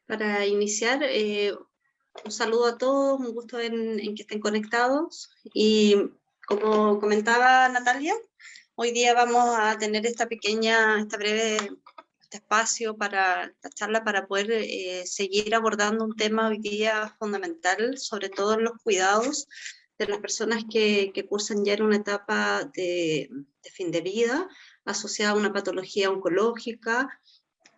Para iniciar, un saludo a todos, un gusto en que estén conectados. Y como comentaba Natalia, hoy día vamos a tener este espacio para esta charla para poder seguir abordando un tema hoy día fundamental, sobre todo en los cuidados de las personas que cursan ya en una etapa de fin de vida, asociada a una patología oncológica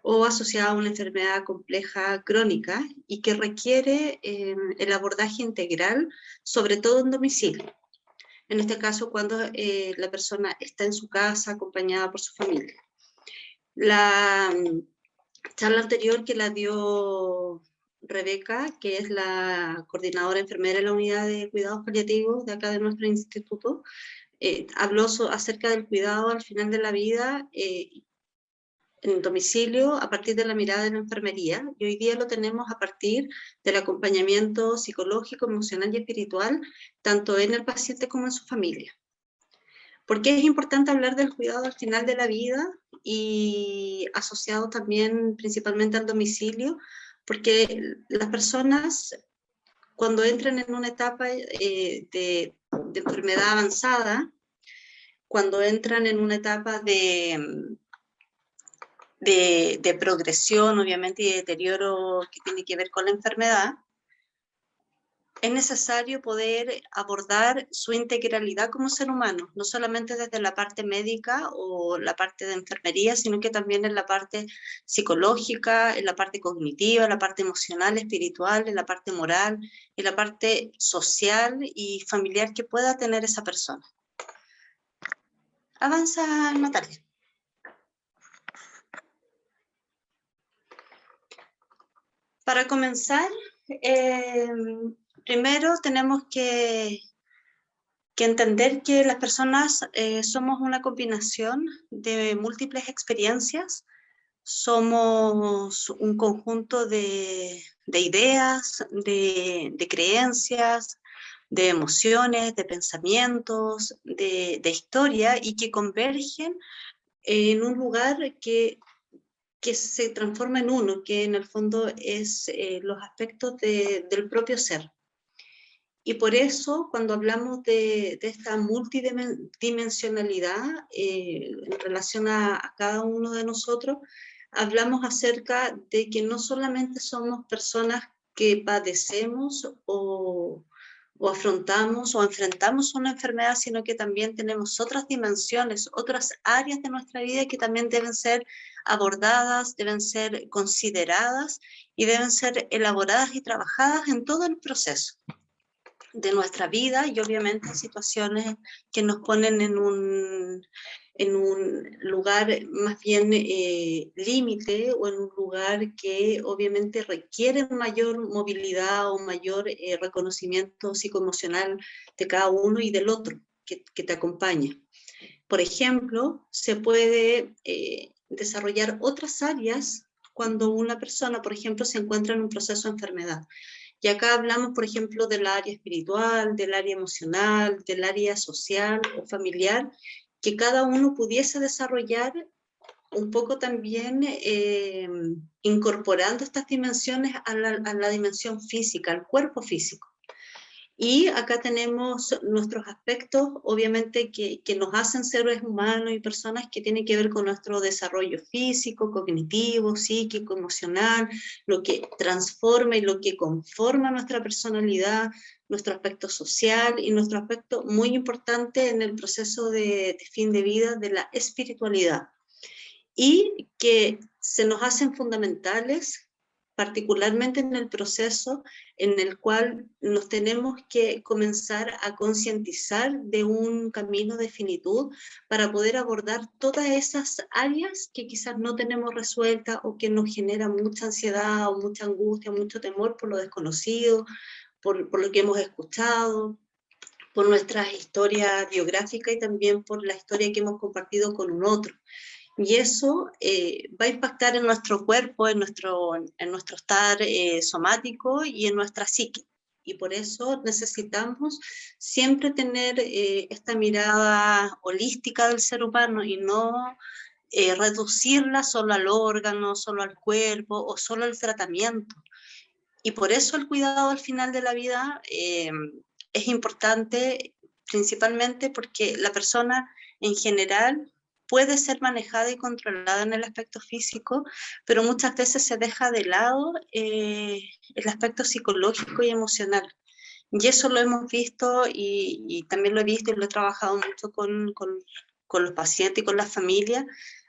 o asociada a una enfermedad compleja crónica y que requiere el abordaje integral, sobre todo en domicilio. En este caso, cuando la persona está en su casa acompañada por su familia. La charla anterior que la dio Rebeca, que es la coordinadora enfermera de la unidad de cuidados paliativos de acá de nuestro instituto, habló acerca del cuidado al final de la vida en domicilio a partir de la mirada de la enfermería, y hoy día lo tenemos a partir del acompañamiento psicológico, emocional y espiritual, tanto en el paciente como en su familia. ¿Por qué es importante hablar del cuidado al final de la vida y asociado también principalmente al domicilio? Porque las personas, cuando entran en una etapa de enfermedad avanzada, cuando entran en una etapa de progresión, obviamente, y de deterioro que tiene que ver con la enfermedad, es necesario poder abordar su integralidad como ser humano, no solamente desde la parte médica o la parte de enfermería, sino que también en la parte psicológica, en la parte cognitiva, en la parte emocional, espiritual, en la parte moral, en la parte social y familiar que pueda tener esa persona. Avanza, Natalia. Para comenzar, primero tenemos que entender que las personas somos una combinación de múltiples experiencias, somos un conjunto de ideas, de creencias, de emociones, de pensamientos, de historia, y que convergen en un lugar que se transforma en uno, que en el fondo es los aspectos del propio ser. Y por eso, cuando hablamos de esta multidimensionalidad en relación a cada uno de nosotros, hablamos acerca de que no solamente somos personas que padecemos o afrontamos o enfrentamos una enfermedad, sino que también tenemos otras dimensiones, otras áreas de nuestra vida que también deben ser abordadas, deben ser consideradas y deben ser elaboradas y trabajadas en todo el proceso de nuestra vida, y obviamente situaciones que nos ponen en un lugar más bien límite, o en un lugar que obviamente requiere mayor movilidad o mayor reconocimiento psicoemocional de cada uno y del otro que te acompaña. Por ejemplo, se puede desarrollar otras áreas cuando una persona, por ejemplo, se encuentra en un proceso de enfermedad. Y acá hablamos, por ejemplo, del área espiritual, del área emocional, del área social o familiar, que cada uno pudiese desarrollar un poco también incorporando estas dimensiones a la dimensión física, al cuerpo físico. Y acá tenemos nuestros aspectos, obviamente, que nos hacen seres humanos y personas, que tienen que ver con nuestro desarrollo físico, cognitivo, psíquico, emocional, lo que transforma y lo que conforma nuestra personalidad, nuestro aspecto social y nuestro aspecto muy importante en el proceso de fin de vida de la espiritualidad. Y que se nos hacen fundamentales, particularmente en el proceso en el cual nos tenemos que comenzar a concientizar de un camino de finitud para poder abordar todas esas áreas que quizás no tenemos resueltas o que nos generan mucha ansiedad o mucha angustia, mucho temor por lo desconocido, por lo que hemos escuchado, por nuestra historia biográfica y también por la historia que hemos compartido con un otro. Y eso va a impactar en nuestro cuerpo, en nuestro estar somático y en nuestra psique. Y por eso necesitamos siempre tener esta mirada holística del ser humano y no reducirla solo al órgano, solo al cuerpo o solo al tratamiento, Y por eso el cuidado al final de la vida es importante, principalmente porque la persona en general puede ser manejada y controlada en el aspecto físico, pero muchas veces se deja de lado el aspecto psicológico y emocional. Y eso lo hemos visto y también lo he visto y lo he trabajado mucho con los pacientes y con las familias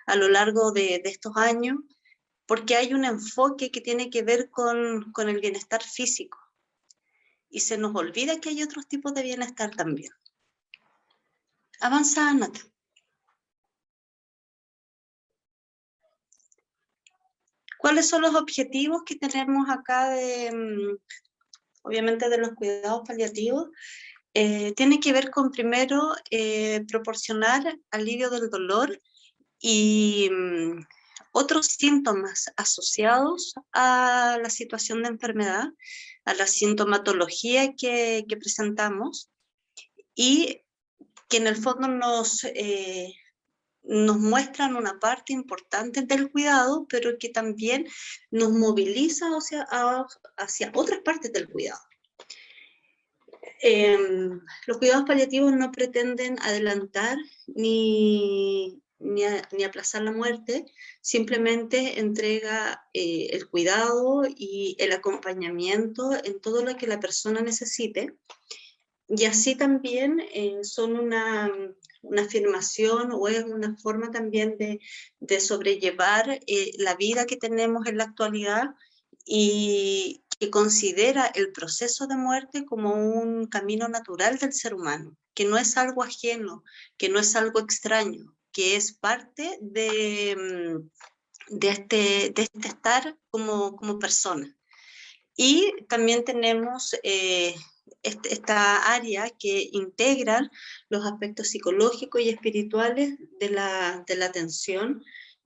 a lo largo de estos años, porque hay un enfoque que tiene que ver con el bienestar físico y se nos olvida que hay otros tipos de bienestar también. Avanza, Nata. ¿Cuáles son los objetivos que tenemos acá obviamente de los cuidados paliativos? Tiene que ver con primero proporcionar alivio del dolor y otros síntomas asociados a la situación de enfermedad, a la sintomatología que presentamos, y que en el fondo nos muestran una parte importante del cuidado, pero que también nos moviliza hacia otras partes del cuidado. Los cuidados paliativos no pretenden adelantar ni aplazar la muerte, simplemente entrega el cuidado y el acompañamiento en todo lo que la persona necesite, y así también son una afirmación o es una forma también de sobrellevar la vida que tenemos en la actualidad y que considera el proceso de muerte como un camino natural del ser humano, que no es algo ajeno, que no es algo extraño, que es parte de este estar como persona. Y también tenemos esta área que integra los aspectos psicológicos y espirituales de la atención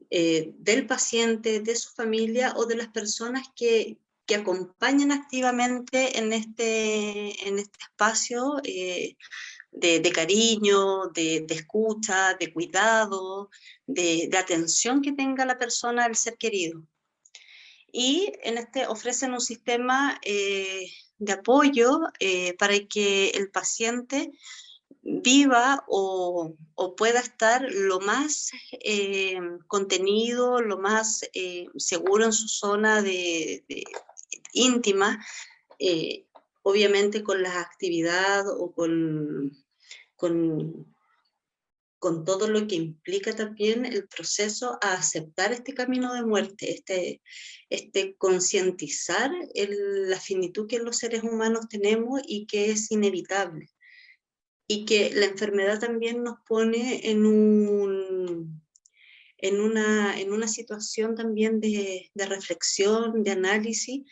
del paciente, de su familia o de las personas que acompañan activamente en este espacio de cariño, de escucha, de cuidado, de atención que tenga la persona al ser querido. Y en ofrecen un sistema de apoyo para que el paciente viva o pueda estar lo más contenido, lo más seguro en su zona íntima, obviamente con la actividad o con todo lo que implica también el proceso a aceptar este camino de muerte, concientizar la finitud que los seres humanos tenemos y que es inevitable. Y que la enfermedad también nos pone en una situación también de reflexión, de análisis,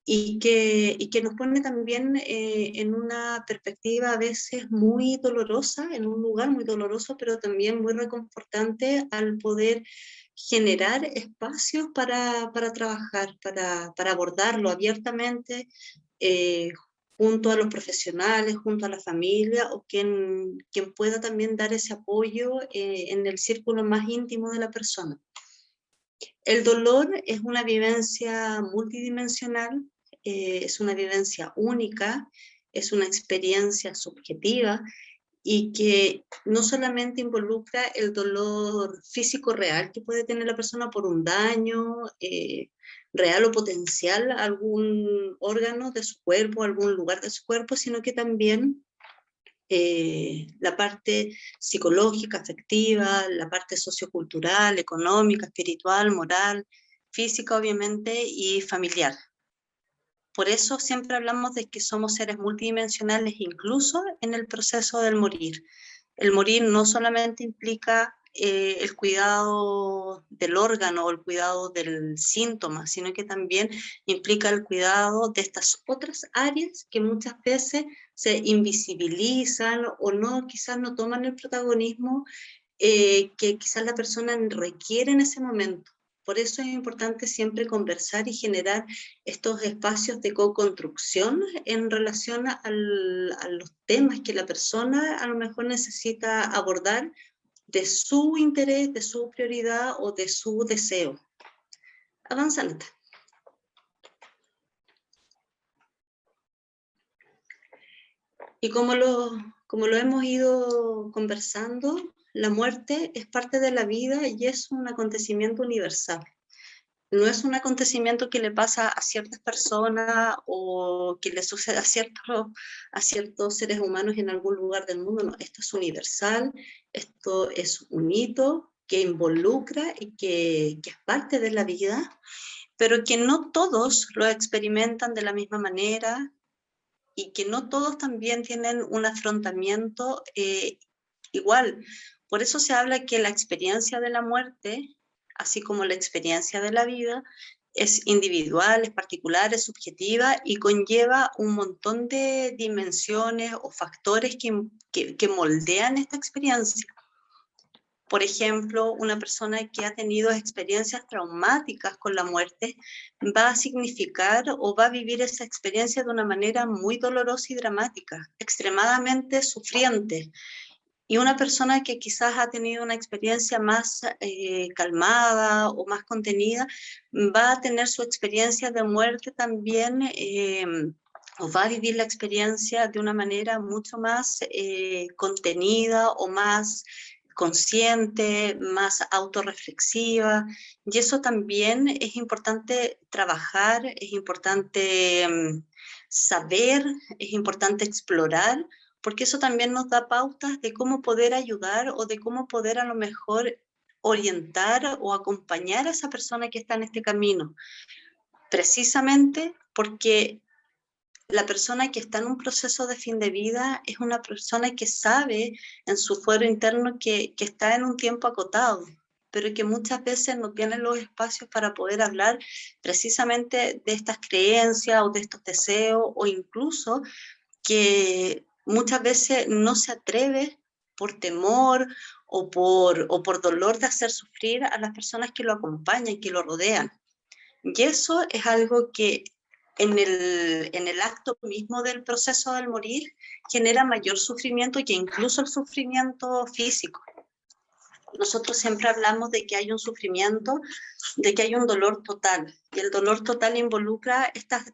y que nos pone también en una perspectiva a veces muy dolorosa, en un lugar muy doloroso, pero también muy reconfortante al poder generar espacios para trabajar, para abordarlo abiertamente, junto a los profesionales, junto a la familia, o quien pueda también dar ese apoyo en el círculo más íntimo de la persona. El dolor es una vivencia multidimensional, es una vivencia única, es una experiencia subjetiva y que no solamente involucra el dolor físico real que puede tener la persona por un daño real o potencial a algún órgano de su cuerpo, algún lugar de su cuerpo, sino que también la parte psicológica, afectiva, la parte sociocultural, económica, espiritual, moral, física obviamente y familiar. Por eso siempre hablamos de que somos seres multidimensionales incluso en el proceso del morir. El morir no solamente implica el cuidado del órgano o el cuidado del síntoma, sino que también implica el cuidado de estas otras áreas que muchas veces se invisibilizan o no, quizás no toman el protagonismo que quizás la persona requiere en ese momento. Por eso es importante siempre conversar y generar estos espacios de co-construcción en relación a los temas que la persona a lo mejor necesita abordar de su interés, de su prioridad o de su deseo. Avanza, Nata. Y como lo hemos ido conversando, la muerte es parte de la vida y es un acontecimiento universal. No es un acontecimiento que le pasa a ciertas personas o que le sucede a ciertos seres humanos en algún lugar del mundo. No, esto es universal, esto es un hito que involucra y que es parte de la vida, pero que no todos lo experimentan de la misma manera y que no todos también tienen un afrontamiento igual. Por eso se habla que la experiencia de la muerte, así como la experiencia de la vida, es individual, es particular, es subjetiva y conlleva un montón de dimensiones o factores que moldean esta experiencia. Por ejemplo, una persona que ha tenido experiencias traumáticas con la muerte va a significar o va a vivir esa experiencia de una manera muy dolorosa y dramática, extremadamente sufriente. Y una persona que quizás ha tenido una experiencia más calmada o más contenida, va a tener su experiencia de muerte también, o va a vivir la experiencia de una manera mucho más contenida o más consciente, más autorreflexiva. Y eso también es importante trabajar, es importante saber, es importante explorar, porque eso también nos da pautas de cómo poder ayudar o de cómo poder a lo mejor orientar o acompañar a esa persona que está en este camino. Precisamente porque la persona que está en un proceso de fin de vida es una persona que sabe en su fuero interno que está en un tiempo acotado, pero que muchas veces no tiene los espacios para poder hablar precisamente de estas creencias o de estos deseos, o incluso que muchas veces no se atreve por temor o por dolor de hacer sufrir a las personas que lo acompañan, que lo rodean. Y eso es algo que en el acto mismo del proceso del morir genera mayor sufrimiento que incluso el sufrimiento físico. Nosotros siempre hablamos de que hay un sufrimiento, de que hay un dolor total, y el dolor total involucra estas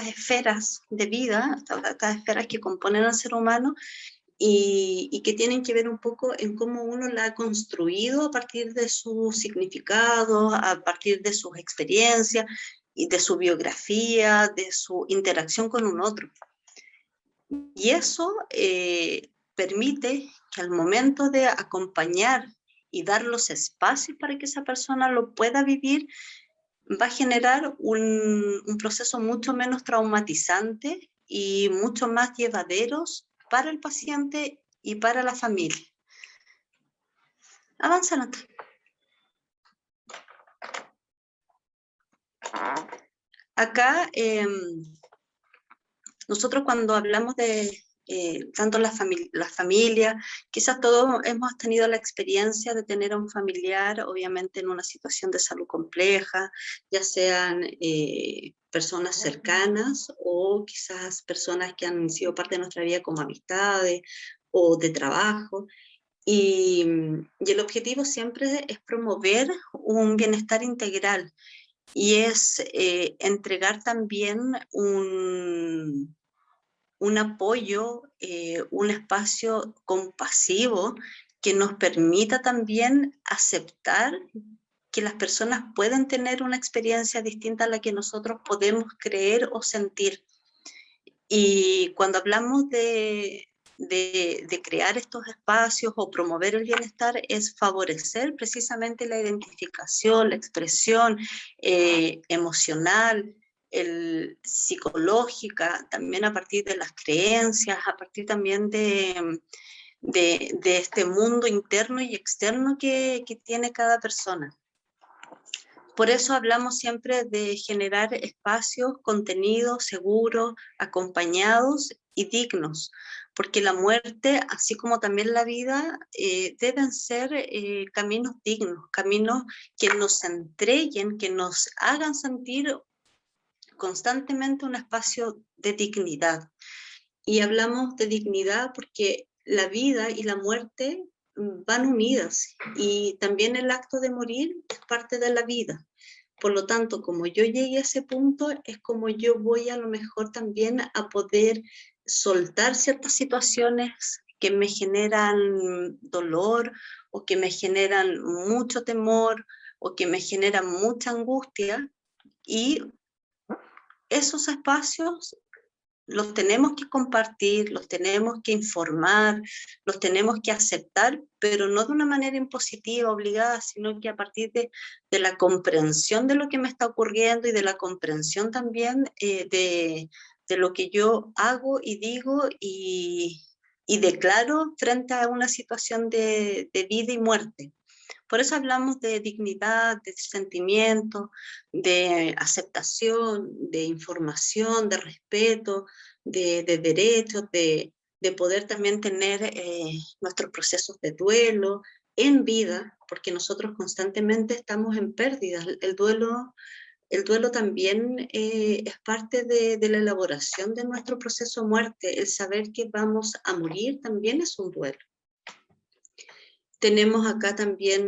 esferas de vida, estas esferas que componen al ser humano, y que tienen que ver un poco en cómo uno la ha construido a partir de su significado, a partir de sus experiencias y de su biografía, de su interacción con un otro. Y eso permite que al momento de acompañar y dar los espacios para que esa persona lo pueda vivir, va a generar un proceso mucho menos traumatizante y mucho más llevaderos para el paciente y para la familia. Avanza, Nata. Acá, nosotros cuando hablamos de tanto la familia, quizás todos hemos tenido la experiencia de tener a un familiar, obviamente en una situación de salud compleja, ya sean personas cercanas o quizás personas que han sido parte de nuestra vida como amistades o de trabajo. Y el objetivo siempre es promover un bienestar integral y es entregar también un apoyo, un espacio compasivo que nos permita también aceptar que las personas pueden tener una experiencia distinta a la que nosotros podemos creer o sentir. Y cuando hablamos de crear estos espacios o promover el bienestar, es favorecer precisamente la identificación, la expresión emocional, psicológica, también a partir de las creencias, a partir también de este mundo interno y externo que tiene cada persona. Por eso hablamos siempre de generar espacios, contenidos seguros, acompañados y dignos, porque la muerte, así como también la vida, deben ser caminos dignos, caminos que nos entreguen, que nos hagan sentir constantemente un espacio de dignidad. Y hablamos de dignidad porque la vida y la muerte van unidas, y también el acto de morir es parte de la vida. Por lo tanto, como yo llegué a ese punto, es como yo voy a lo mejor también a poder soltar ciertas situaciones que me generan dolor o que me generan mucho temor o que me generan mucha angustia, y esos espacios los tenemos que compartir, los tenemos que informar, los tenemos que aceptar, pero no de una manera impositiva, obligada, sino que a partir de la comprensión de lo que me está ocurriendo y de la comprensión también de lo que yo hago y digo y declaro frente a una situación de vida y muerte. Por eso hablamos de dignidad, de sentimiento, de aceptación, de información, de respeto, de derechos, de poder también tener nuestros procesos de duelo en vida, porque nosotros constantemente estamos en pérdida. El duelo también es parte de la elaboración de nuestro proceso de muerte. El saber que vamos a morir también es un duelo. Tenemos acá también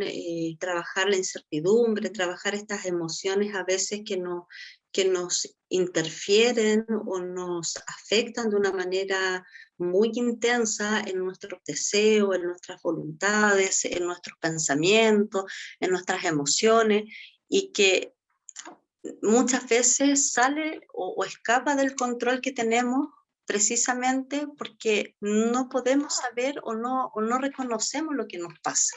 trabajar la incertidumbre, trabajar estas emociones a veces que nos interfieren o nos afectan de una manera muy intensa en nuestros deseos, en nuestras voluntades, en nuestros pensamientos, en nuestras emociones, y que muchas veces sale o escapa del control que tenemos precisamente porque no podemos saber o no reconocemos lo que nos pasa.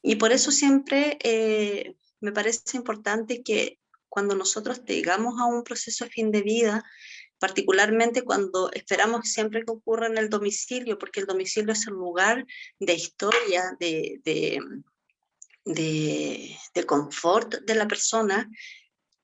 Y por eso siempre me parece importante que cuando nosotros llegamos a un proceso de fin de vida, particularmente cuando esperamos siempre que ocurra en el domicilio, porque el domicilio es el lugar de historia, de confort de la persona,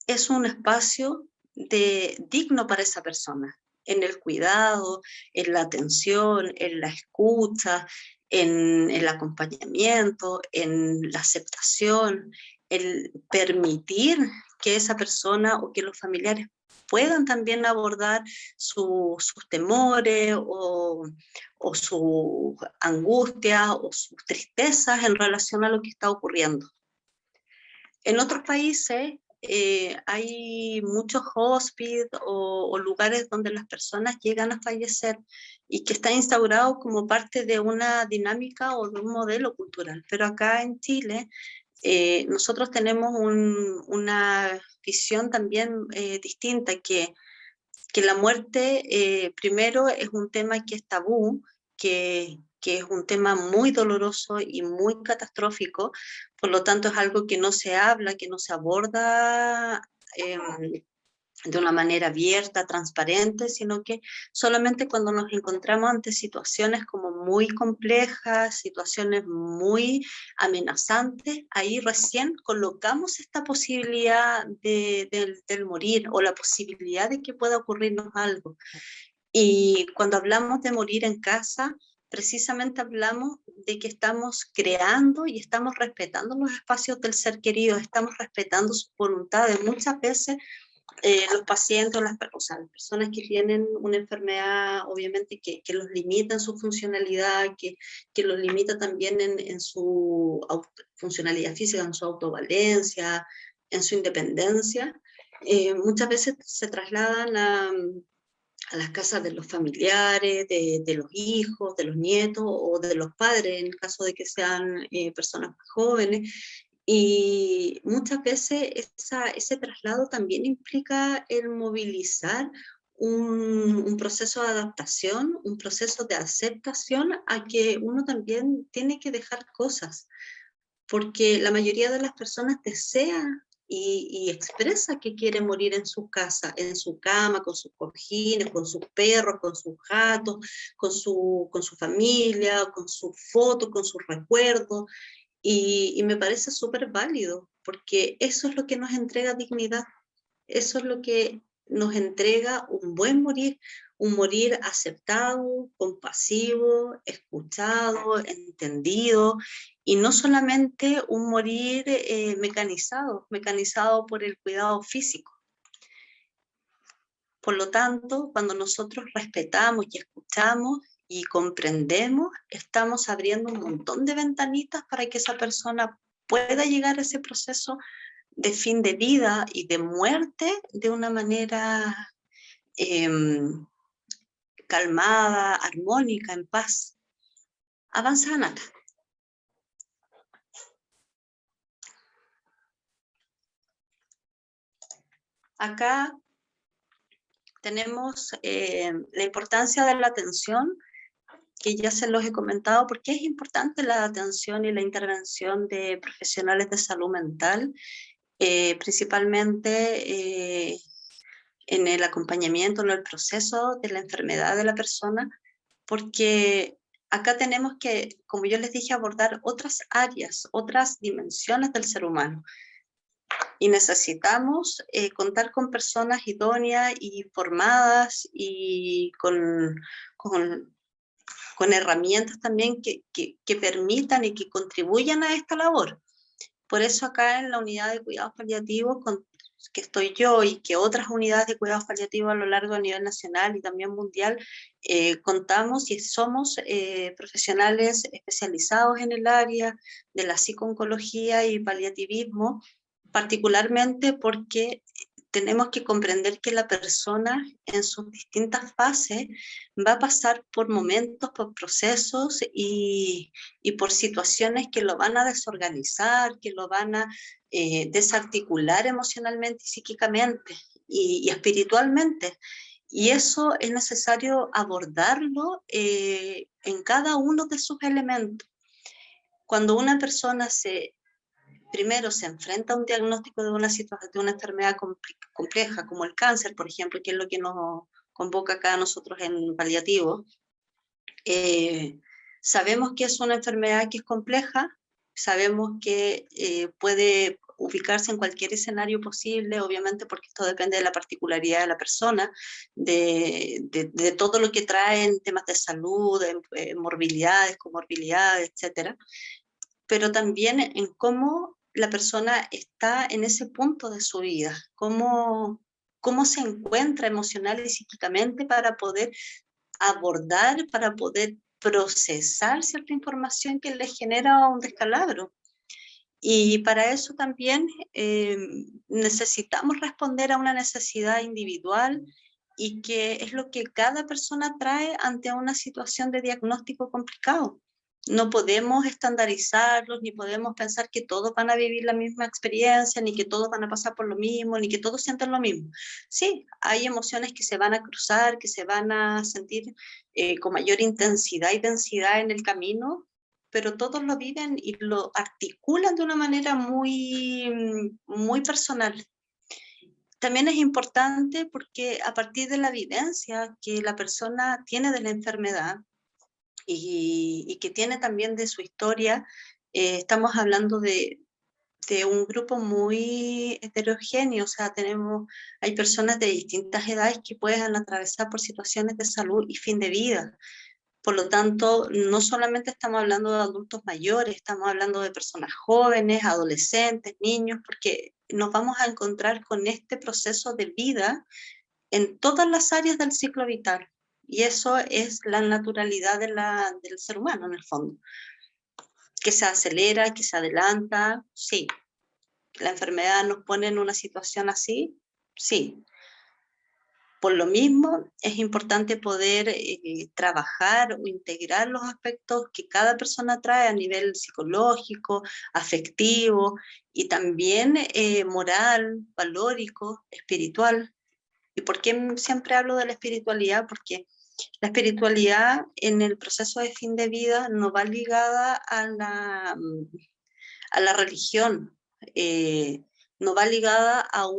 es un espacio digno para esa persona, en el cuidado, en la atención, en la escucha, en el acompañamiento, en la aceptación, el permitir que esa persona o que los familiares puedan también abordar sus temores o sus angustias o sus tristezas en relación a lo que está ocurriendo. En otros países hay muchos hospices o lugares donde las personas llegan a fallecer y que está instaurado como parte de una dinámica o de un modelo cultural. Pero acá en Chile nosotros tenemos una visión también distinta, que la muerte primero es un tema que es tabú, que es un tema muy doloroso y muy catastrófico, por lo tanto es algo que no se habla, que no se aborda de una manera abierta, transparente, sino que solamente cuando nos encontramos ante situaciones como muy complejas, situaciones muy amenazantes, ahí recién colocamos esta posibilidad del morir o la posibilidad de que pueda ocurrirnos algo. Y cuando hablamos de morir en casa, precisamente hablamos de que estamos creando y estamos respetando los espacios del ser querido, estamos respetando sus voluntades. Muchas veces los pacientes, o sea, las personas que tienen una enfermedad, obviamente que los limita en su funcionalidad, que los limita también en su funcionalidad física, en su autovalencia, en su independencia, muchas veces se trasladan a las casas de los familiares, de los hijos, de los nietos o de los padres, en el caso de que sean personas más jóvenes. Y muchas veces ese traslado también implica el movilizar un proceso de adaptación, un proceso de aceptación a que uno también tiene que dejar cosas, porque la mayoría de las personas desea y expresa que quiere morir en su casa, en su cama, con sus cojines, con sus perros, con sus gatos, con su familia, con sus fotos, con sus recuerdos, y me parece súper válido, porque eso es lo que nos entrega dignidad, eso es lo que nos entrega un morir aceptado, compasivo, escuchado, entendido, y no solamente un morir mecanizado por el cuidado físico. Por lo tanto, cuando nosotros respetamos y escuchamos y comprendemos, estamos abriendo un montón de ventanitas para que esa persona pueda llegar a ese proceso de fin de vida y de muerte de una manera calmada, armónica, en paz. Avanza, Nata. Acá tenemos la importancia de la atención, que ya se los he comentado, porque es importante la atención y la intervención de profesionales de salud mental, principalmente en el acompañamiento, en el proceso de la enfermedad de la persona, porque acá tenemos que, como yo les dije, abordar otras áreas, otras dimensiones del ser humano. Y necesitamos contar con personas idóneas y formadas y con herramientas también que permitan y que contribuyan a esta labor. Por eso acá en la unidad de cuidados paliativos, que estoy yo y que otras unidades de cuidados paliativos a lo largo a nivel nacional y también mundial, contamos y somos profesionales especializados en el área de la psico-oncología y paliativismo, particularmente porque tenemos que comprender que la persona en sus distintas fases va a pasar por momentos, por procesos y por situaciones que lo van a desorganizar, que lo van a desarticular emocionalmente y psíquicamente y espiritualmente. Y eso es necesario abordarlo en cada uno de sus elementos. Cuando una persona primero se enfrenta a un diagnóstico de una situación, de una enfermedad compleja, como el cáncer, por ejemplo, que es lo que nos convoca acá a nosotros en paliativo, sabemos que es una enfermedad que es compleja, sabemos que puede ubicarse en cualquier escenario posible, obviamente porque esto depende de la particularidad de la persona, de todo lo que traen temas de salud, morbilidades, comorbilidades, etcétera, pero también en cómo la persona está en ese punto de su vida, cómo se encuentra emocional y psíquicamente para poder abordar, para poder procesar cierta información que le genera un descalabro. Y para eso también necesitamos responder a una necesidad individual y que es lo que cada persona trae ante una situación de diagnóstico complicado. No podemos estandarizarlos, ni podemos pensar que todos van a vivir la misma experiencia, ni que todos van a pasar por lo mismo, ni que todos sienten lo mismo. Sí, hay emociones que se van a cruzar, que se van a sentir con mayor intensidad y densidad en el camino, pero todos lo viven y lo articulan de una manera muy personal. También es importante porque a partir de la evidencia que la persona tiene de la enfermedad y que tiene también de su historia, estamos hablando de un grupo muy heterogéneo, o sea, hay personas de distintas edades que pueden atravesar por situaciones de salud y fin de vida. Por lo tanto, no solamente estamos hablando de adultos mayores, estamos hablando de personas jóvenes, adolescentes, niños, porque nos vamos a encontrar con este proceso de vida en todas las áreas del ciclo vital. Y eso es la naturalidad del ser humano, en el fondo. Que se acelera, que se adelanta, sí. ¿La enfermedad nos pone en una situación así? Sí. Por lo mismo, es importante poder trabajar o integrar los aspectos que cada persona trae a nivel psicológico, afectivo y también moral, valórico, espiritual. ¿Y por qué siempre hablo de la espiritualidad? Porque la espiritualidad en el proceso de fin de vida no va ligada a la religión, no va ligada a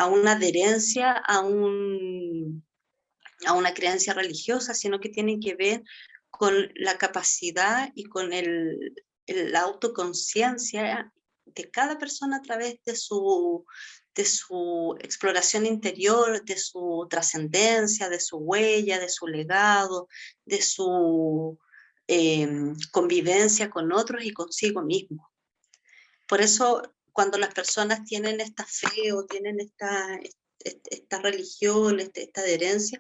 una adherencia, a una creencia religiosa, sino que tiene que ver con la capacidad y con la autoconciencia de cada persona a través de su exploración interior, de su trascendencia, de su huella, de su legado, de su convivencia con otros y consigo mismo. Por eso, cuando las personas tienen esta fe o tienen esta religión, esta adherencia,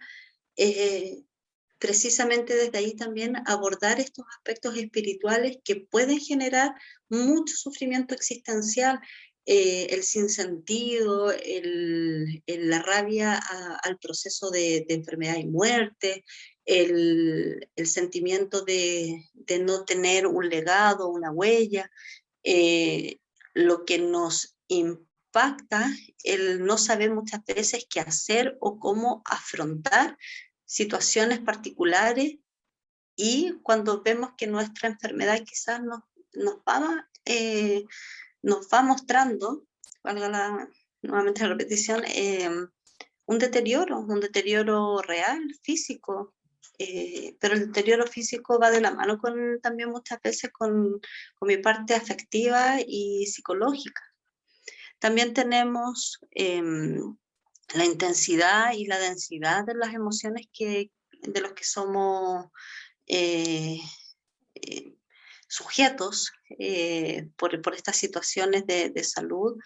precisamente desde ahí también abordar estos aspectos espirituales que pueden generar mucho sufrimiento existencial, el sinsentido, la rabia al proceso de enfermedad y muerte, el sentimiento de no tener un legado, una huella, lo que nos impacta, el no saber muchas veces qué hacer o cómo afrontar situaciones particulares, y cuando vemos que nuestra enfermedad quizás nos nos va mostrando, valga nuevamente la repetición, un deterioro real, físico, pero el deterioro físico va de la mano también muchas veces con mi parte afectiva y psicológica. También tenemos la intensidad y la densidad de las emociones de los que somos eh, eh, sujetos por estas situaciones de salud,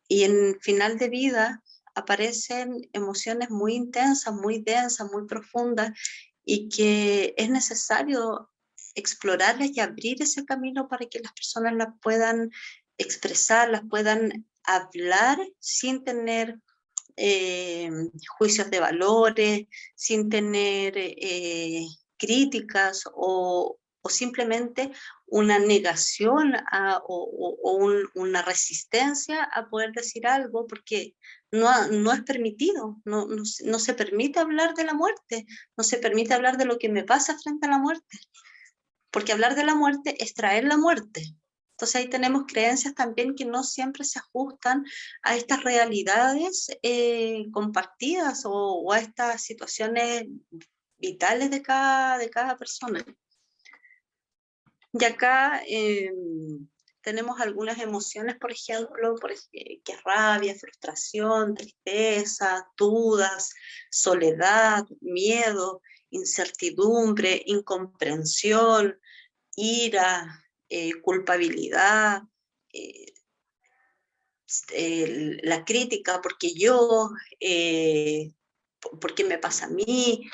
y en final de vida aparecen emociones muy intensas, muy densas, muy profundas, y que es necesario explorarlas y abrir ese camino para que las personas las puedan expresar, las puedan hablar sin tener juicios de valores, sin tener críticas o simplemente una negación una resistencia a poder decir algo, porque no es permitido, no se permite hablar de la muerte, no se permite hablar de lo que me pasa frente a la muerte, porque hablar de la muerte es traer la muerte. Entonces ahí tenemos creencias también que no siempre se ajustan a estas realidades compartidas o a estas situaciones vitales de cada persona. Y acá tenemos algunas emociones, por ejemplo, que es rabia, frustración, tristeza, dudas, soledad, miedo, incertidumbre, incomprensión, ira, culpabilidad, eh, la crítica, porque yo, porque me pasa a mí,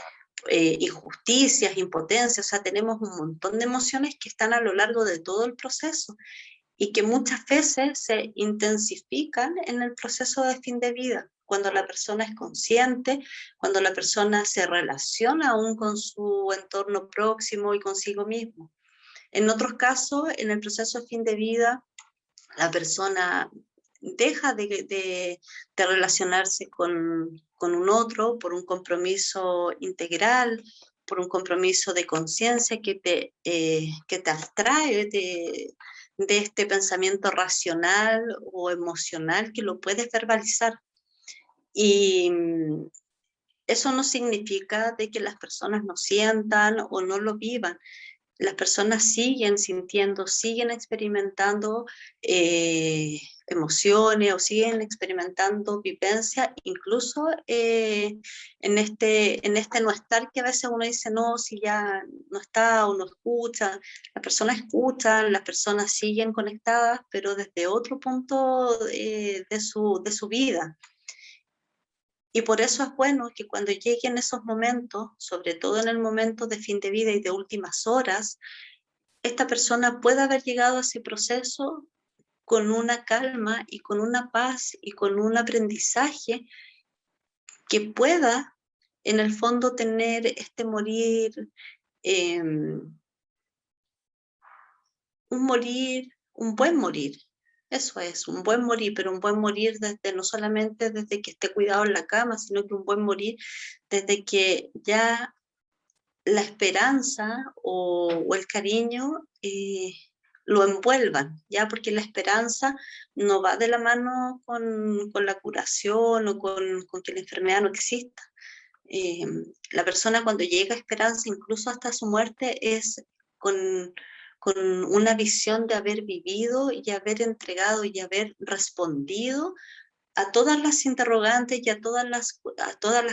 injusticias, impotencia, o sea, tenemos un montón de emociones que están a lo largo de todo el proceso y que muchas veces se intensifican en el proceso de fin de vida, cuando la persona es consciente, cuando la persona se relaciona aún con su entorno próximo y consigo mismo. En otros casos, en el proceso de fin de vida, la persona deja de relacionarse con un otro por un compromiso integral, por un compromiso de conciencia que te abstrae de este pensamiento racional o emocional que lo puedes verbalizar. Y eso no significa de que las personas no sientan o no lo vivan. Las personas siguen sintiendo, siguen experimentando emociones o siguen experimentando vivencia, incluso en este no estar que a veces uno dice, no, si ya no está o no escucha. Las personas siguen conectadas, pero desde otro punto de su vida. Y por eso es bueno que cuando lleguen esos momentos, sobre todo en el momento de fin de vida y de últimas horas, esta persona pueda haber llegado a ese proceso con una calma y con una paz y con un aprendizaje que pueda, en el fondo, tener este morir, un buen morir. Eso es, un buen morir, pero un buen morir desde, no solamente desde que esté cuidado en la cama, sino que un buen morir desde que ya la esperanza o el cariño lo envuelvan, ¿ya? Porque la esperanza no va de la mano con la curación o con que la enfermedad no exista. Eh, la persona cuando llega a esperanza, incluso hasta su muerte, es con, con una visión de haber vivido y haber entregado y haber respondido a todas las interrogantes y a todas las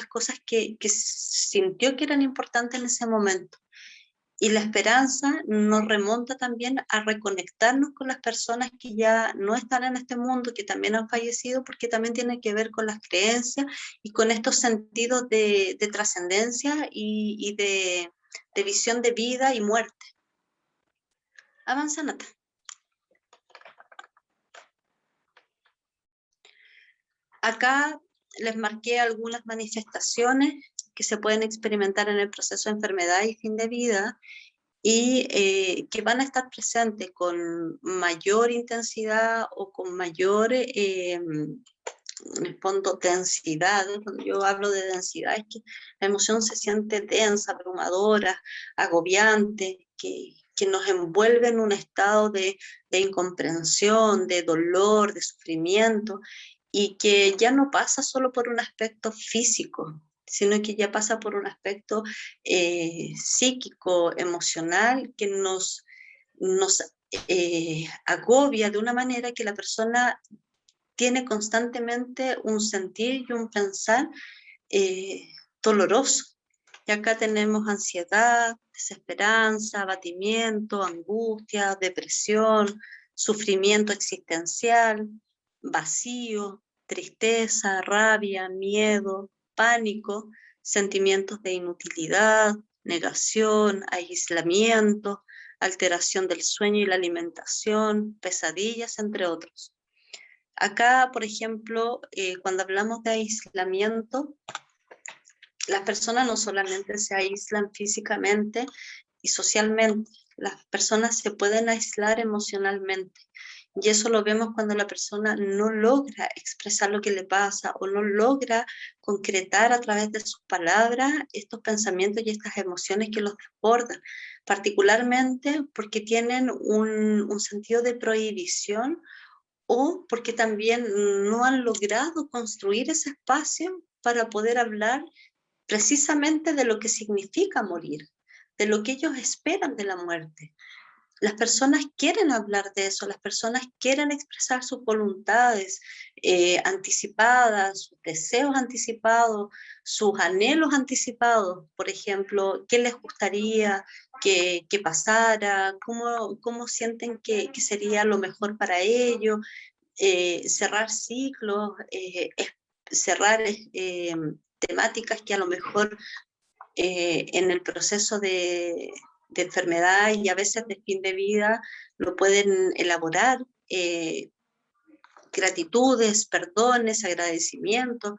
cosas que sintió que eran importantes en ese momento. Y la esperanza nos remonta también a reconectarnos con las personas que ya no están en este mundo, que también han fallecido, porque también tiene que ver con las creencias y con estos sentidos de trascendencia y de visión de vida y muerte. Avanza, Nata. Acá les marqué algunas manifestaciones que se pueden experimentar en el proceso de enfermedad y fin de vida, y que van a estar presentes con mayor intensidad o con mayor, en el fondo, densidad. Cuando yo hablo de densidad, es que la emoción se siente densa, abrumadora, agobiante, que nos envuelve en un estado de incomprensión, de dolor, de sufrimiento, y que ya no pasa solo por un aspecto físico, sino que ya pasa por un aspecto psíquico, emocional, que nos agobia de una manera que la persona tiene constantemente un sentir y un pensar doloroso. Y acá tenemos ansiedad, desesperanza, abatimiento, angustia, depresión, sufrimiento existencial, vacío, tristeza, rabia, miedo, pánico, sentimientos de inutilidad, negación, aislamiento, alteración del sueño y la alimentación, pesadillas, entre otros. Acá, por ejemplo, cuando hablamos de aislamiento, las personas no solamente se aíslan físicamente y socialmente, las personas se pueden aislar emocionalmente. Y eso lo vemos cuando la persona no logra expresar lo que le pasa o no logra concretar a través de sus palabras estos pensamientos y estas emociones que los desbordan, particularmente porque tienen un sentido de prohibición, o porque también no han logrado construir ese espacio para poder hablar precisamente de lo que significa morir, de lo que ellos esperan de la muerte. Las personas quieren hablar de eso, las personas quieren expresar sus voluntades anticipadas, sus deseos anticipados, sus anhelos anticipados. Por ejemplo, ¿qué les gustaría que pasara? ¿Cómo sienten que sería lo mejor para ellos? Cerrar ciclos, cerrar temáticas que a lo mejor en el proceso de enfermedad y a veces de fin de vida lo pueden elaborar, gratitudes, perdones, agradecimientos,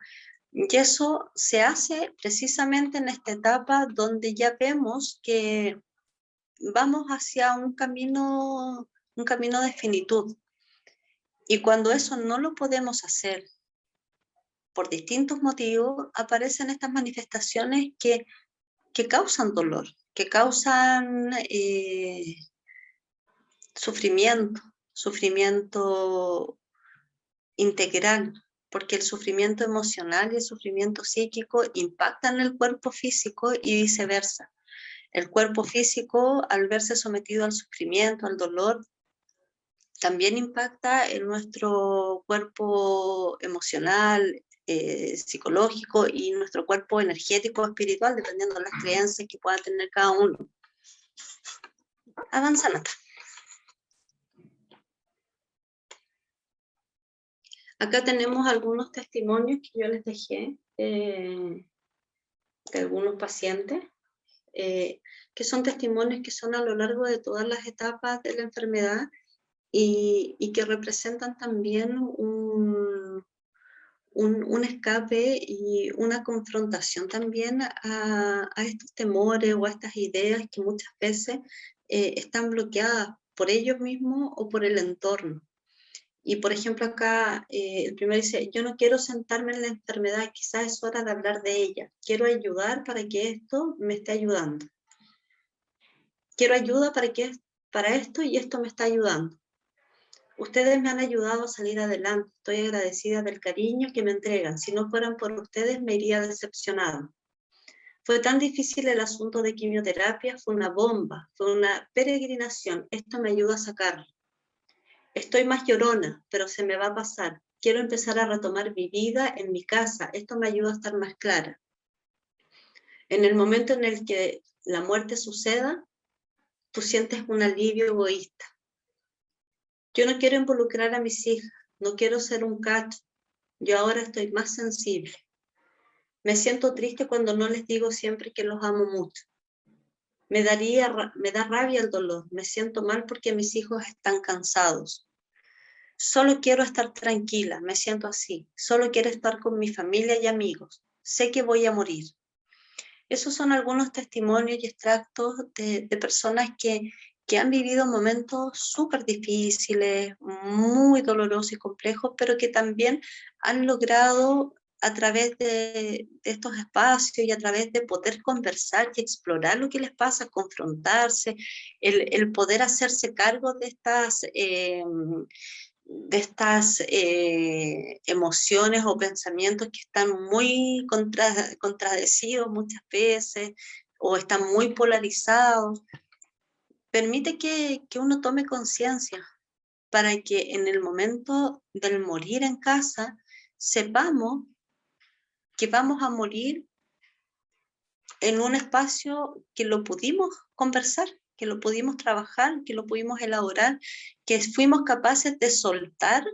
y eso se hace precisamente en esta etapa donde ya vemos que vamos hacia un camino de finitud. Y cuando eso no lo podemos hacer por distintos motivos, aparecen estas manifestaciones que causan dolor, que causan sufrimiento integral, porque el sufrimiento emocional y el sufrimiento psíquico impactan el cuerpo físico y viceversa. El cuerpo físico, al verse sometido al sufrimiento, al dolor, también impacta en nuestro cuerpo emocional, psicológico y nuestro cuerpo energético, espiritual, dependiendo de las creencias que pueda tener cada uno. Avanza, Nata. Acá tenemos algunos testimonios que yo les dejé de algunos pacientes, que son testimonios que son a lo largo de todas las etapas de la enfermedad y que representan también un escape y una confrontación también a estos temores o a estas ideas que muchas veces están bloqueadas por ellos mismos o por el entorno. Y por ejemplo acá el primero dice: yo no quiero sentarme en la enfermedad, quizás es hora de hablar de ella, quiero ayudar para que esto me esté ayudando. Quiero ayuda para esto y esto me está ayudando. Ustedes me han ayudado a salir adelante, estoy agradecida del cariño que me entregan, si no fueran por ustedes me iría decepcionada. Fue tan difícil el asunto de quimioterapia, fue una bomba, fue una peregrinación, esto me ayuda a sacarlo. Estoy más llorona, pero se me va a pasar. Quiero empezar a retomar mi vida en mi casa, esto me ayuda a estar más clara. En el momento en el que la muerte suceda, tú sientes un alivio egoísta. Yo no quiero involucrar a mis hijas, no quiero ser un cacho, yo ahora estoy más sensible. Me siento triste cuando no les digo siempre que los amo mucho. Me da rabia el dolor, me siento mal porque mis hijos están cansados. Solo quiero estar tranquila, me siento así. Solo quiero estar con mi familia y amigos. Sé que voy a morir. Esos son algunos testimonios y extractos de personas que han vivido momentos súper difíciles, muy dolorosos y complejos, pero que también han logrado a través de estos espacios y a través de poder conversar y explorar lo que les pasa, confrontarse, el poder hacerse cargo de estas emociones o pensamientos que están muy contradecidos muchas veces o están muy polarizados, permite que uno tome conciencia para que en el momento del morir en casa sepamos que vamos a morir en un espacio que lo pudimos conversar, que lo pudimos trabajar, que lo pudimos elaborar, que fuimos capaces de soltar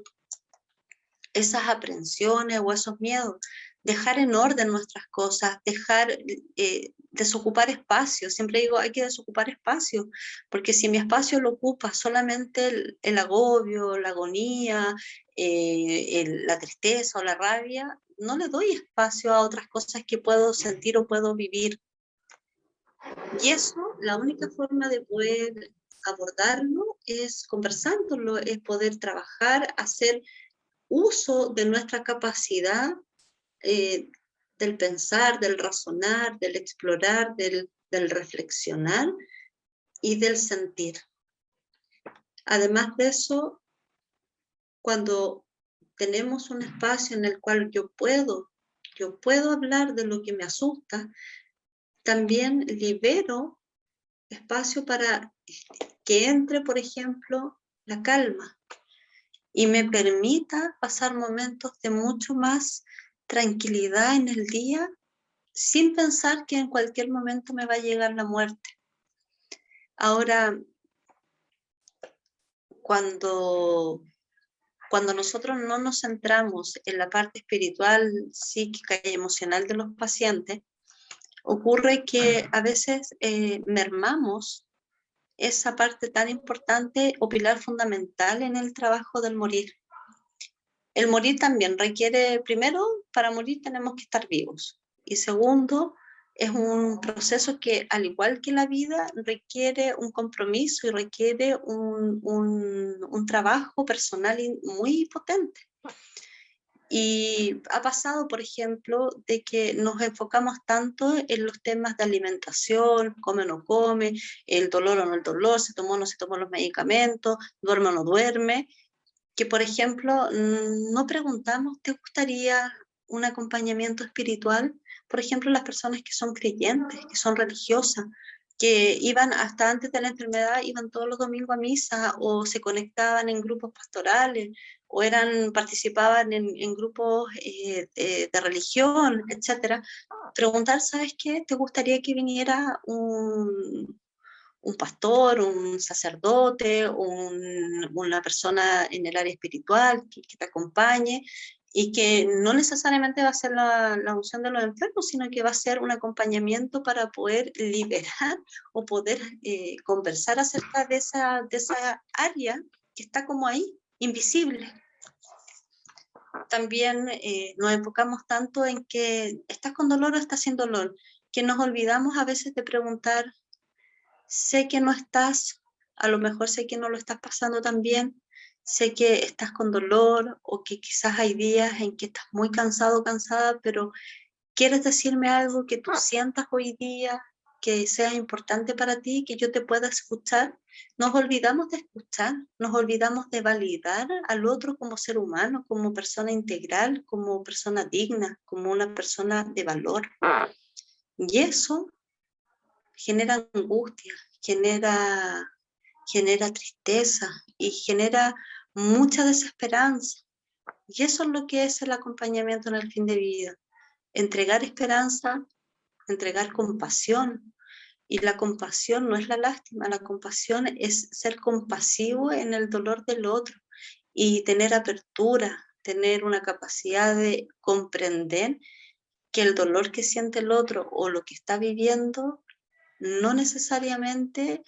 esas aprensiones o esos miedos, dejar en orden nuestras cosas, desocupar espacio. Siempre digo, hay que desocupar espacio, porque si mi espacio lo ocupa solamente el agobio, la agonía, la tristeza o la rabia, no le doy espacio a otras cosas que puedo sentir o puedo vivir. Y eso, la única forma de poder abordarlo es conversándolo, es poder trabajar, hacer uso de nuestra capacidad del pensar, del razonar, del explorar, del reflexionar y del sentir. Además de eso, cuando tenemos un espacio en el cual yo puedo hablar de lo que me asusta, también libero espacio para que entre, por ejemplo, la calma y me permita pasar momentos de mucho más tranquilidad en el día sin pensar que en cualquier momento me va a llegar la muerte. Ahora, cuando nosotros no nos centramos en la parte espiritual, psíquica y emocional de los pacientes, ocurre que a veces mermamos esa parte tan importante o pilar fundamental en el trabajo del morir. El morir también requiere, primero, para morir tenemos que estar vivos. Y segundo, es un proceso que, al igual que la vida, requiere un compromiso y requiere un trabajo personal muy potente. Y ha pasado, por ejemplo, de que nos enfocamos tanto en los temas de alimentación, come o no come, el dolor o no el dolor, se tomó o no se tomó los medicamentos, duerme o no duerme, que, por ejemplo, no preguntamos, ¿te gustaría un acompañamiento espiritual? Por ejemplo, las personas que son creyentes, que son religiosas, que iban hasta antes de la enfermedad, iban todos los domingos a misa o se conectaban en grupos pastorales o participaban en grupos de religión, etc. Preguntar, ¿sabes qué? ¿Te gustaría que viniera un pastor, un sacerdote, una persona en el área espiritual que te acompañe y que no necesariamente va a ser la unción de los enfermos, sino que va a ser un acompañamiento para poder liberar o poder conversar acerca de esa área que está como ahí, invisible. También nos enfocamos tanto en que estás con dolor o estás sin dolor, que nos olvidamos a veces de preguntar, sé que no estás, a lo mejor sé que no lo estás pasando tan bien, sé que estás con dolor o que quizás hay días en que estás muy cansado o cansada, pero ¿quieres decirme algo que tú sientas hoy día, que sea importante para ti, que yo te pueda escuchar? Nos olvidamos de escuchar, nos olvidamos de validar al otro como ser humano, como persona integral, como persona digna, como una persona de valor. Y eso genera angustia, genera tristeza y genera mucha desesperanza. Y eso es lo que es el acompañamiento en el fin de vida. Entregar esperanza, entregar compasión. Y la compasión no es la lástima, la compasión es ser compasivo en el dolor del otro y tener apertura, tener una capacidad de comprender que el dolor que siente el otro o lo que está viviendo no necesariamente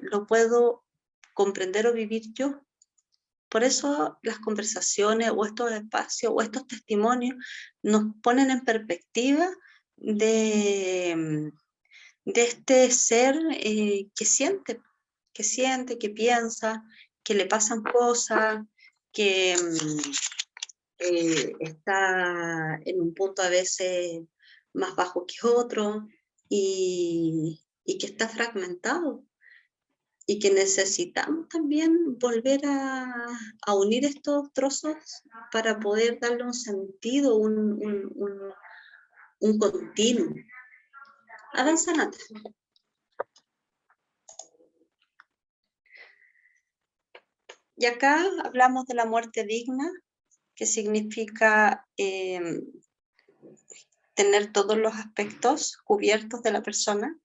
lo puedo comprender o vivir yo. Por eso las conversaciones o estos espacios o estos testimonios nos ponen en perspectiva de este ser que siente, que piensa, que le pasan cosas, que está en un punto a veces más bajo que otro y que está fragmentado y que necesitamos también volver a unir estos trozos para poder darle un sentido, un continuo. Avanza, Nata. Y acá hablamos de la muerte digna, que significa tener todos los aspectos cubiertos de la persona,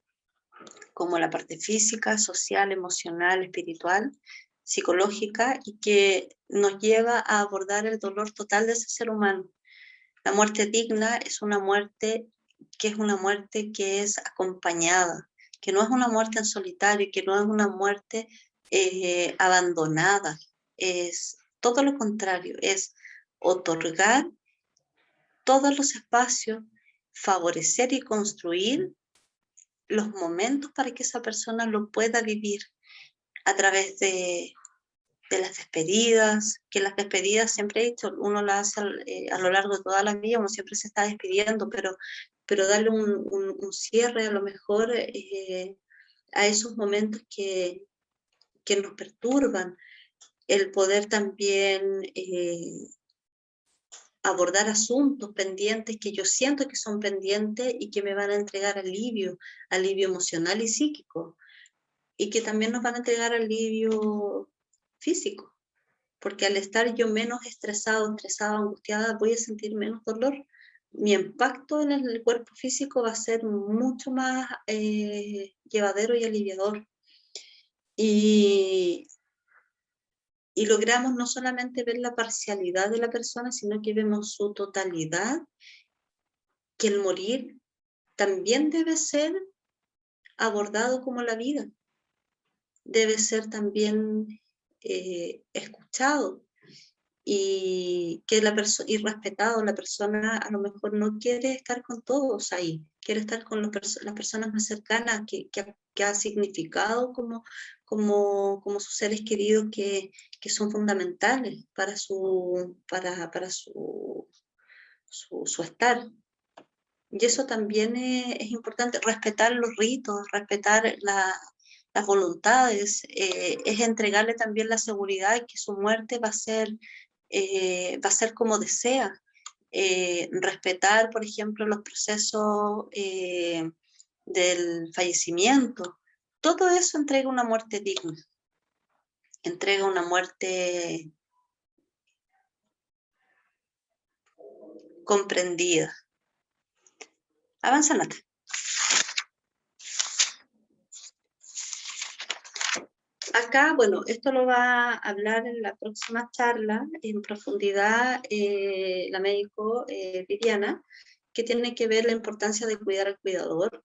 como la parte física, social, emocional, espiritual, psicológica, y que nos lleva a abordar el dolor total de ese ser humano. La muerte digna es una muerte que es acompañada, que no es una muerte en solitario, que no es una muerte abandonada, es todo lo contrario, es otorgar todos los espacios, favorecer y construir los momentos para que esa persona lo pueda vivir a través de las despedidas, que las despedidas, siempre he dicho, uno las hace a lo largo de toda la vida, uno siempre se está despidiendo, pero darle un cierre a lo mejor a esos momentos que nos perturban, el poder también abordar asuntos pendientes que yo siento que son pendientes y que me van a entregar alivio emocional y psíquico, y que también nos van a entregar alivio físico, porque al estar yo menos estresada, angustiada, voy a sentir menos dolor. Mi impacto en el cuerpo físico va a ser mucho más llevadero y aliviador. Y logramos no solamente ver la parcialidad de la persona, sino que vemos su totalidad, que el morir también debe ser abordado como la vida, debe ser también escuchado y respetado. La persona a lo mejor no quiere estar con todos ahí, quiere estar con las personas más cercanas que ha significado como sus seres queridos que son fundamentales para su estar. Y eso también es importante, respetar los ritos, respetar las voluntades, es entregarle también la seguridad de que su muerte va a ser como desea. Respetar, por ejemplo, los procesos del fallecimiento. Todo eso entrega una muerte digna, entrega una muerte comprendida. Avanza, Nata. Acá, bueno, esto lo va a hablar en la próxima charla en profundidad la médico Viviana, que tiene que ver la importancia de cuidar al cuidador.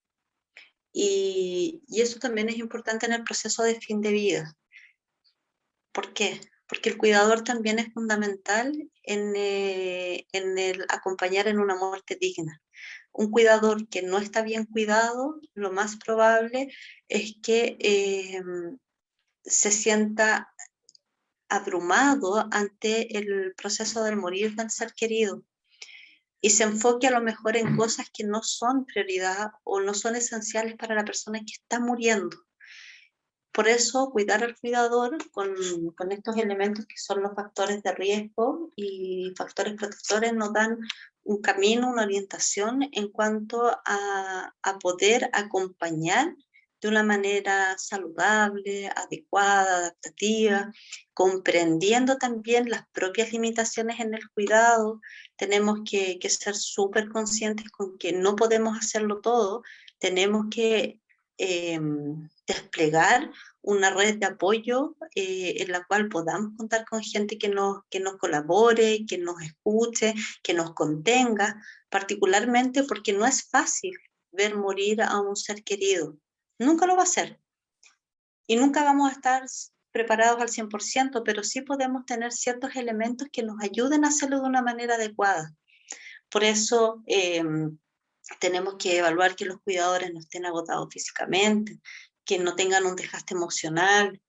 Y eso también es importante en el proceso de fin de vida. ¿Por qué? Porque el cuidador también es fundamental en el acompañar en una muerte digna. Un cuidador que no está bien cuidado, lo más probable es que se sienta abrumado ante el proceso del morir del ser querido y se enfoque a lo mejor en cosas que no son prioridad o no son esenciales para la persona que está muriendo. Por eso, cuidar al cuidador con estos elementos que son los factores de riesgo y factores protectores nos dan un camino, una orientación en cuanto a poder acompañar de una manera saludable, adecuada, adaptativa, comprendiendo también las propias limitaciones en el cuidado. Tenemos que ser súper conscientes con que no podemos hacerlo todo, tenemos que desplegar una red de apoyo en la cual podamos contar con gente que nos colabore, que nos escuche, que nos contenga, particularmente porque no es fácil ver morir a un ser querido. Nunca lo va a ser. Y nunca vamos a estar preparados al 100%, pero sí podemos tener ciertos elementos que nos ayuden a hacerlo de una manera adecuada. Por eso tenemos que evaluar que los cuidadores no estén agotados físicamente, que no tengan un desgaste emocional,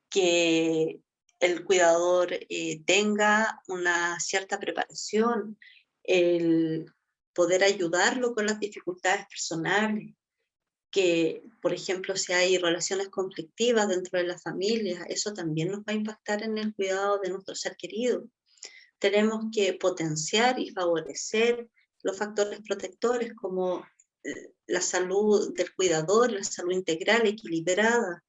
que el cuidador tenga una cierta preparación, el poder ayudarlo con las dificultades personales, que, por ejemplo, si hay relaciones conflictivas dentro de la familia, eso también nos va a impactar en el cuidado de nuestro ser querido. Tenemos que potenciar y favorecer los factores protectores como la salud del cuidador, la salud integral, equilibrada,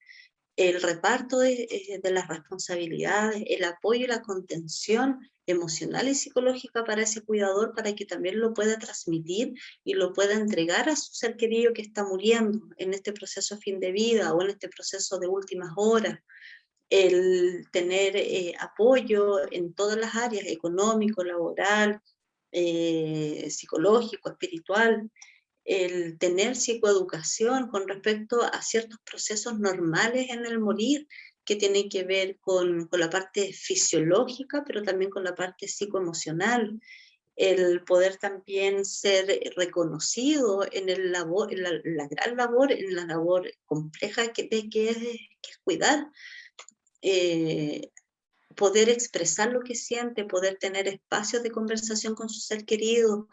el reparto de las responsabilidades, el apoyo y la contención emocional y psicológica para ese cuidador, para que también lo pueda transmitir y lo pueda entregar a su ser querido que está muriendo en este proceso fin de vida o en este proceso de últimas horas. El tener apoyo en todas las áreas, económico, laboral, psicológico, espiritual, el tener psicoeducación con respecto a ciertos procesos normales en el morir, que tienen que ver con la parte fisiológica, pero también con la parte psicoemocional, el poder también ser reconocido en, en la gran labor, en la labor compleja que es cuidar, eh, poder expresar lo que siente, poder tener espacios de conversación con su ser querido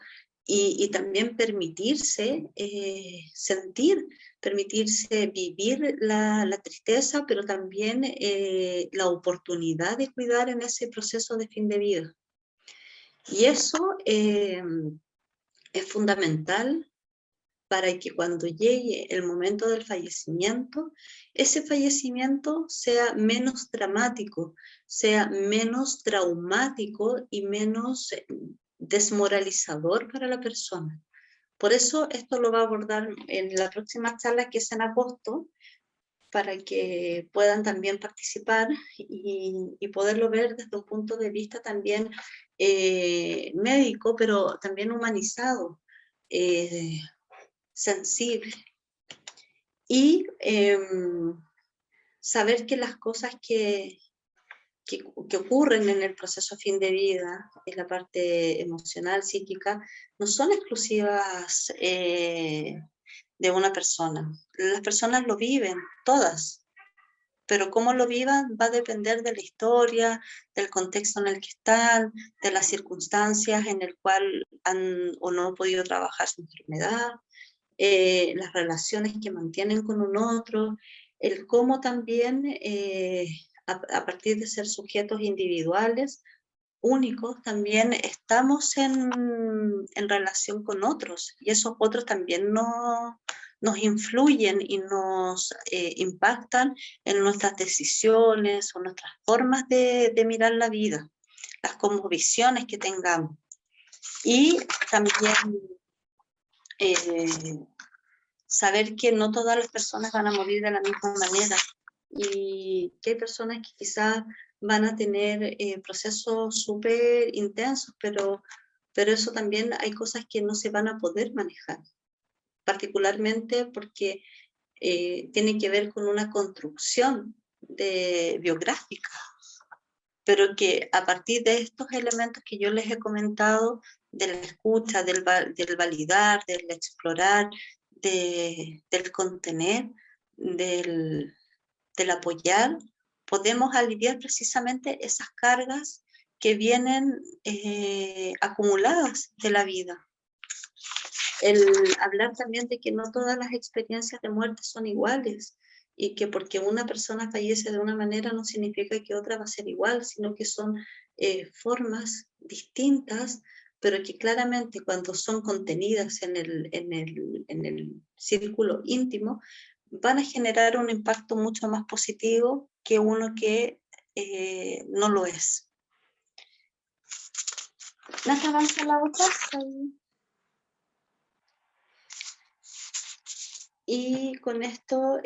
y también permitirse sentir, permitirse vivir la tristeza, pero también la oportunidad de cuidar en ese proceso de fin de vida. Y eso es fundamental para que cuando llegue el momento del fallecimiento, ese fallecimiento sea menos dramático, sea menos traumático y menos desmoralizador para la persona. Por eso esto lo va a abordar en la próxima charla, que es en agosto, para que puedan también participar y poderlo ver desde un punto de vista también médico, pero también humanizado, sensible. Y saber que las cosas que ocurren en el proceso fin de vida, en la parte emocional, psíquica, no son exclusivas de una persona. Las personas lo viven, todas, pero cómo lo vivan va a depender de la historia, del contexto en el que están, de las circunstancias en el cual han o no podido trabajar su enfermedad, las relaciones que mantienen con un otro, el cómo también a partir de ser sujetos individuales, únicos, también estamos en relación con otros y esos otros también nos influyen y nos impactan en nuestras decisiones o nuestras formas de mirar la vida, las cosmovisiones que tengamos. Y también saber que no todas las personas van a morir de la misma manera y que hay personas que quizás van a tener procesos súper intensos, pero eso también hay cosas que no se van a poder manejar, particularmente porque tiene que ver con una construcción biográfica, pero que a partir de estos elementos que yo les he comentado, de la escucha, del validar, del explorar, del contener, del apoyar, podemos aliviar precisamente esas cargas que vienen acumuladas de la vida. El hablar también de que no todas las experiencias de muerte son iguales y que porque una persona fallece de una manera no significa que otra va a ser igual, sino que son formas distintas, pero que claramente cuando son contenidas en el círculo íntimo, van a generar un impacto mucho más positivo que uno que no lo es. ¿Nata, avanza la otra? Y con esto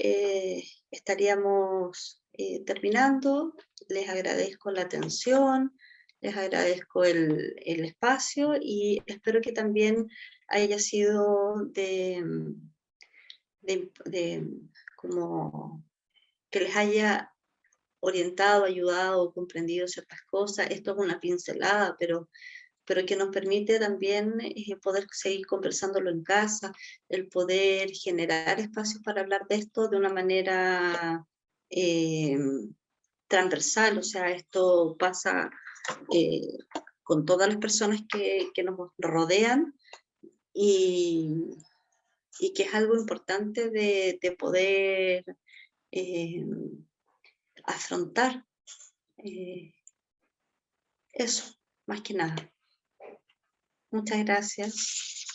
estaríamos terminando. Les agradezco la atención, les agradezco el espacio y espero que también haya sido como que les haya orientado, ayudado, comprendido ciertas cosas. Esto es una pincelada, pero que nos permite también poder seguir conversándolo en casa, el poder generar espacios para hablar de esto de una manera eh, transversal, o sea, esto pasa eh, con todas las personas que nos rodean y, y que es algo importante de poder eh, afrontar eso, más que nada. Muchas gracias.